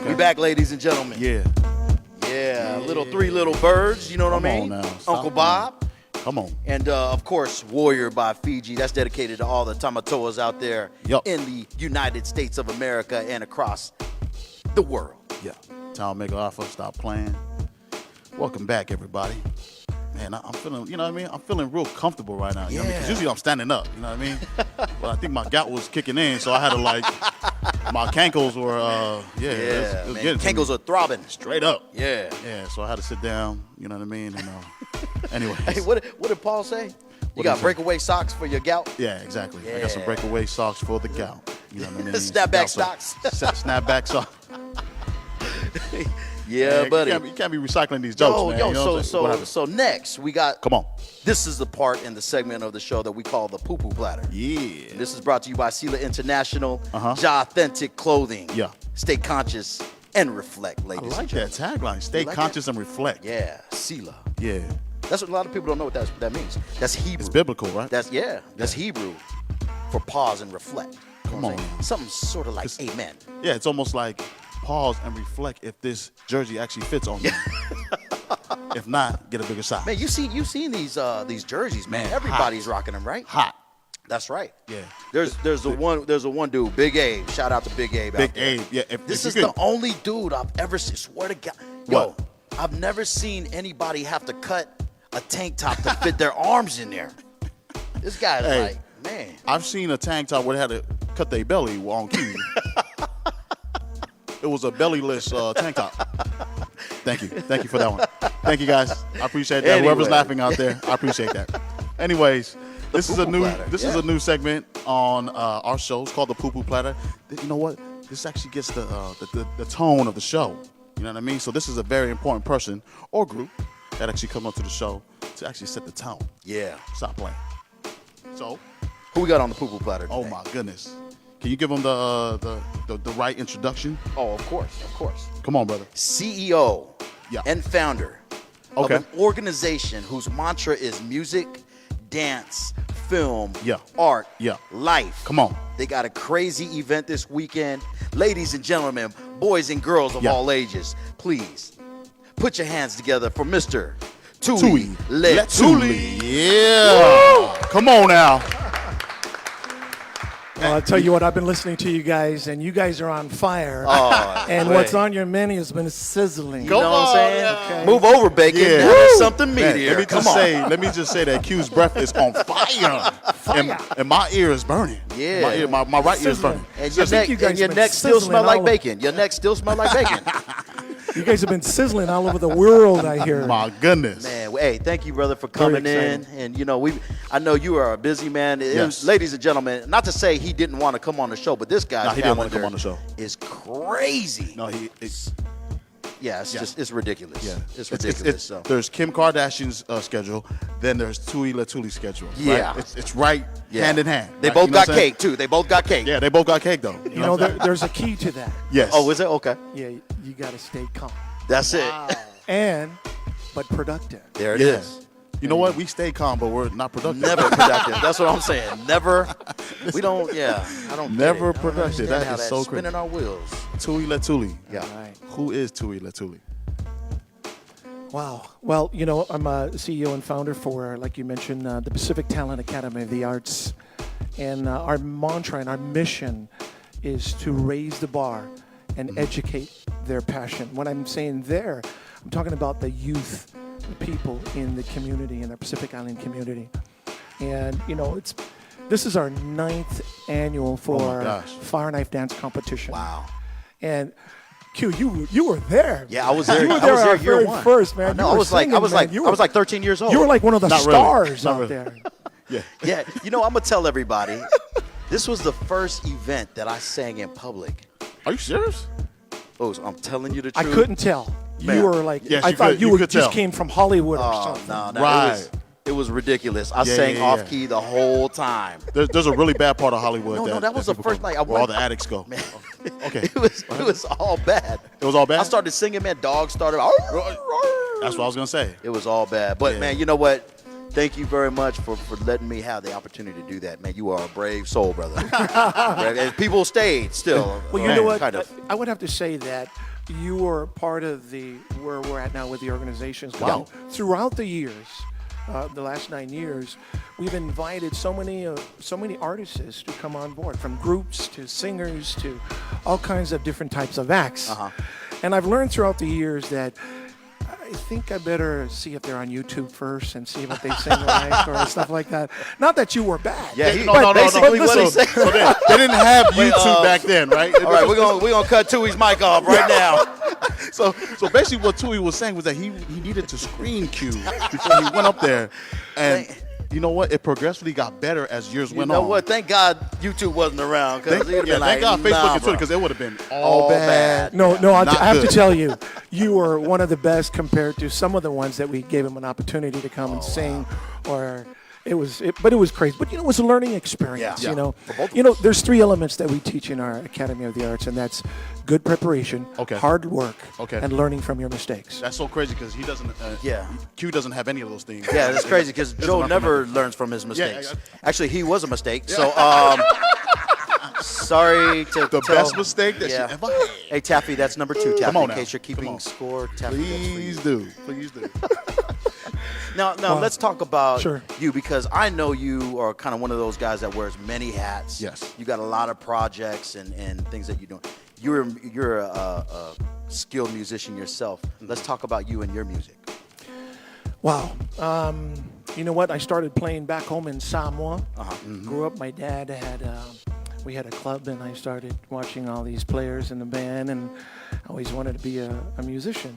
We back, ladies and gentlemen. Yeah. Little three little birds, you know what I mean? Now. Uncle Bob. Come on. And, of course, Warrior by Fiji. That's dedicated to all the Tamatoas out there in the United States of America and across the world. Yeah. Town Mega Alpha, stop playing. Welcome back, everybody. Man, I'm feeling, you know what I mean? I'm feeling real comfortable right now. You know what I mean? 'Cause usually I'm standing up, you know what I mean? But I think my gout was kicking in, so I had to my cankles were, it was getting cankles are throbbing. Straight up. Yeah. Yeah, so I had to sit down, you know what I mean? And anyways. Hey, what did Paul say? You got breakaway socks for your gout? Yeah, exactly. Yeah. I got some breakaway socks for the gout. You know what I mean? Snapback socks. Snapback socks. Yeah, man, buddy. You can't be recycling these jokes, man. So next we got. Come on. This is the part in the segment of the show that we call the PUPU Platter. Yeah. This is brought to you by Sela International, Ja-Authentic Clothing. Yeah. Stay conscious and reflect, ladies. I like that tagline. Stay conscious and reflect. Yeah, Sela. Yeah. That's what a lot of people don't know what that means. That's Hebrew. It's biblical, right? That's Hebrew for pause and reflect. Come on. Something sort of like amen. Yeah, it's almost like pause and reflect if this jersey actually fits on you. If not, get a bigger size. Man, you've seen these jerseys, man. Everybody's rocking them, right? Hot. That's right. Yeah. There's a one dude, Big Abe. Shout out to Big Abe. Big Abe. Yeah. This is the only dude I've ever seen. Swear to God. Yo, I've never seen anybody have to cut a tank top to fit their arms in there. This guy's like, man. I've seen a tank top where they had to cut their belly on cue. It was a bellyless tank top. Thank you for that one. Thank you, guys. I appreciate that. Whoever's laughing out there, I appreciate that. Anyways, this is a new segment on our show. It's called the PUPU Platter. You know what? This actually gets the tone of the show. You know what I mean? So this is a very important person or group that actually comes onto the show to actually set the tone. Yeah. Stop playing. So, who we got on the PUPU Platter today? Oh my goodness. Can you give them the right introduction? Oh, of course. Come on, brother. CEO and founder of an organization whose mantra is music, dance, film, art, life. Come on. They got a crazy event this weekend. Ladies and gentlemen, boys and girls of all ages, please put your hands together for Mr. TUI LETULI. Yeah. Woo! Come on now. Well, I'll tell you what, I've been listening to you guys, and you guys are on fire. And what's on your menu has been sizzling. You know what I'm saying? Okay. Move over, bacon. Yeah. There's something meatier. Let me just say that Q's breath is on fire. And my ear is burning. Yeah. My right ear is burning. And your neck still smell like bacon. Your neck still smell like bacon. You guys have been sizzling all over the world, I hear. My goodness. Man, hey, thank you, brother, for coming in. And, you know, I know you are a busy man. Yes. Ladies and gentlemen, not to say he didn't want to come on the show, but this guy's he didn't want to come on the show. Is crazy. No, it's just it's ridiculous. Yeah. It's ridiculous. There's Kim Kardashian's schedule, then there's TUI LETULI's schedule. Yeah. Right? It's right hand in hand. They both got cake, too. They both got cake. Yeah, they both got cake, though. You know, there's a key to that. Yes. Oh, is it? Okay. Yeah, you got to stay calm. That's it. But productive. There it is. You know what? We stay calm, but we're not productive. Never productive. That's what I'm saying. Never. We don't. Yeah. I don't. Never productive. That is so crazy. Spinning our wheels. TUI LETULI. Yeah. Right. Who is TUI LETULI? Wow. Well, you know, I'm a CEO and founder for, like you mentioned, the Pacific Talent Academy of the Arts. And our mantra and our mission is to raise the bar and educate their passion. When I'm saying there, I'm talking about the youth, the people in the community, in the Pacific Island community. And, you know, this is our 9th annual for Fire Knife Dance Competition. Wow. And Q, you were there. Yeah, I was there. You were I was there year one. First, man. No, I was like 13 years old. You were like one of the stars out there. Yeah. You know, I'm gonna tell everybody, this was the first event that I sang in public. Are you serious? Oh, I'm telling you the truth. I couldn't tell. Man. You were like, yes, I thought you just just came from Hollywood or something. No, right. It was ridiculous. I sang off key the whole time. There's a really bad part of Hollywood. No, that was the first night. Where all the addicts go. Man. Okay. It was all bad. It was all bad? I started singing, man. Dogs started. That's what I was going to say. It was all bad. But, man, you know what? Thank you very much for letting me have the opportunity to do that, man. You are a brave soul, brother. And people stayed still. Well, you know what? Kind of. I would have to say that you were part of where we're at now with the organizations. Wow. Throughout the years, the last 9 years, we've invited so many artists to come on board, from groups to singers to all kinds of different types of acts. And I've learned throughout the years that I think I better see if they're on YouTube first and see what they sing like or stuff like that. Not that you were bad. Yeah, No. basically what he said. So they didn't have YouTube back then, right? All right, we're gonna cut Tui's mic off right now. So basically what Tui was saying was that he needed to screen cue before he went up there. And you know what? It progressively got better as years went on. You know what? Thank God YouTube wasn't around, because he'd have been like, thank God Facebook nah, and Twitter, bro. because it would have been all bad. No, I Not have to good. tell you, you were one of the best compared to some of the ones that we gave him an opportunity to come and sing, or it was crazy. But it was a learning experience. Yeah. There's 3 elements that we teach in our Academy of the Arts, and that's good preparation, hard work, and learning from your mistakes. That's so crazy because he doesn't. Q doesn't have any of those things. Yeah, that's crazy because Joe enough never for learns from his mistakes. Yeah. Actually, he was a mistake. So, sorry to The tell. best mistake that she ever had. Hey, Taffy, that's number 2. Taffy, on in now. case you're Come keeping on. score. Taffy, Please do. Please do. Now, let's talk about Sure. you, because I know you are kind of one of those guys that wears many hats. Yes. You got a lot of projects and things that you're doing. You're a skilled musician yourself. Let's talk about you and your music. Wow. You know what? I started playing back home in Samoa. Grew up, my dad we had a club, and I started watching all these players in the band, and I always wanted to be a musician,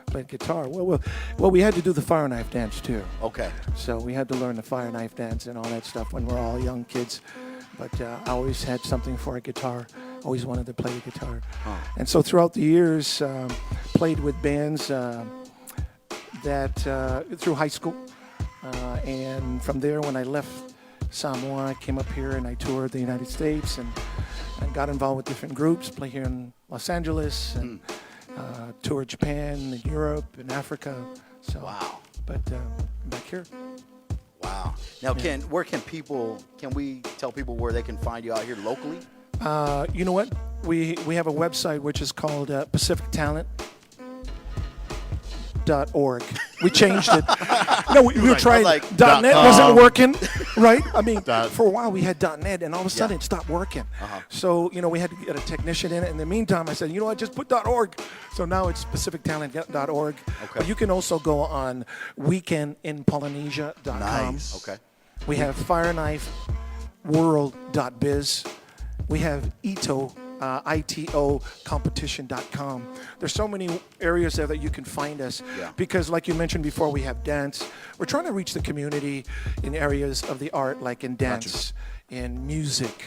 played guitar. Well, we had to do the fire knife dance too. Okay. So we had to learn the fire knife dance and all that stuff when we're all young kids. But I always had something for a guitar. Always wanted to play the guitar. And so throughout the years, played with bands through high school. And from there, when I left Samoa, I came up here and I toured the United States and got involved with different groups, play here in Los Angeles and toured Japan and Europe and Africa. So, Wow. But back here. Wow. Now, can we tell people where they can find you out here locally? You know what? We have a website which is called PacificTalent.org. We changed it. No, we were trying. like, .net wasn't working, right? I mean, Dot- for a while we had .net, and all of a sudden it stopped working. So we had to get a technician in it. In the meantime, I said, you know what? Just put .org. So now it's PacificTalent.org. Okay. But you can also go on weekendinpolynesia.com. Nice. Okay. We have fireknifeworld.biz. We have ITO competition.com. There's so many areas there that you can find us because, like you mentioned before, we have dance. We're trying to reach the community in areas of the art, like in dance, in music,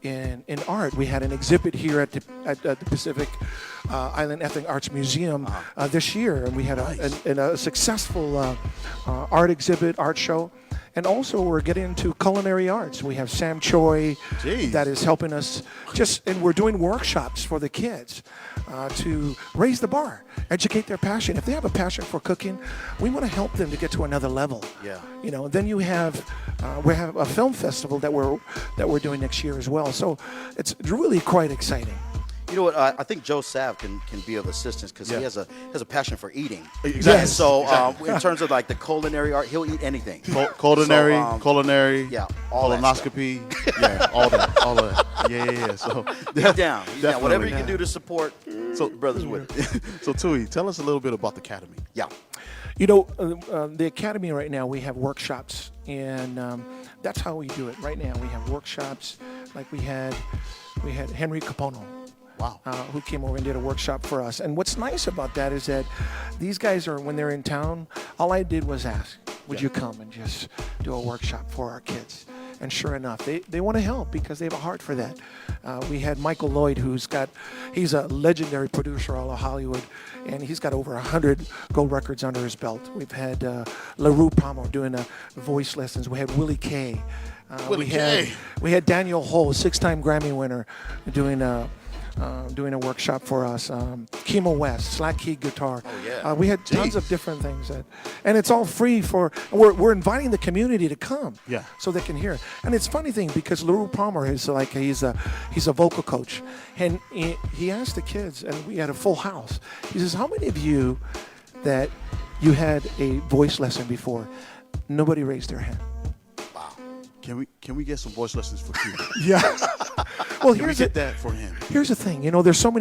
in art. We had an exhibit here at the Pacific Island Ethnic Arts Museum this year, and we had a successful art exhibit, art show. And also, we're getting into culinary arts. We have Sam Choi that is helping us and we're doing workshops for the kids to raise the bar, educate their passion. If they have a passion for cooking, we want to help them to get to another level. Yeah. Then we have a film festival that we're doing next year as well. So it's really quite exciting. You know what? I think Joe Sav can be of assistance because he has a passion for eating. Exactly. Yes. So in terms of like the culinary art, he'll eat anything. Culinary, Yeah, all that stuff. colonoscopy, all that. Yeah. So He's down. Whatever you definitely. can do to support, brothers with it. So Tui, tell us a little bit about the Academy. Yeah. The Academy right now, we have workshops, and that's how we do it. Right now, we have workshops like we had Henry Capono. Wow. Who came over and did a workshop for us. And what's nice about that is that these guys when they're in town, all I did was ask, would you come and just do a workshop for our kids? And sure enough, they want to help because they have a heart for that. We had Michael Lloyd, he's a legendary producer all of Hollywood, and he's got over 100 gold records under his belt. We've had LaRue Palmer doing voice lessons. We had Willie Kay. We had Daniel Ho, 6-time Grammy winner, doing doing a workshop for us. Chemo West, slack key guitar. Oh, yeah. We had tons of different things, and it's all free for. We're inviting the community to come, so they can hear it. And it's a funny thing because LaRue Palmer is like he's a vocal coach, and he asked the kids, and we had a full house. He says, "How many of you that you had a voice lesson before?" Nobody raised their hand. Can we get some voice lessons for Q? Yeah. Well, Can we get that for him? Here's the thing. There's so many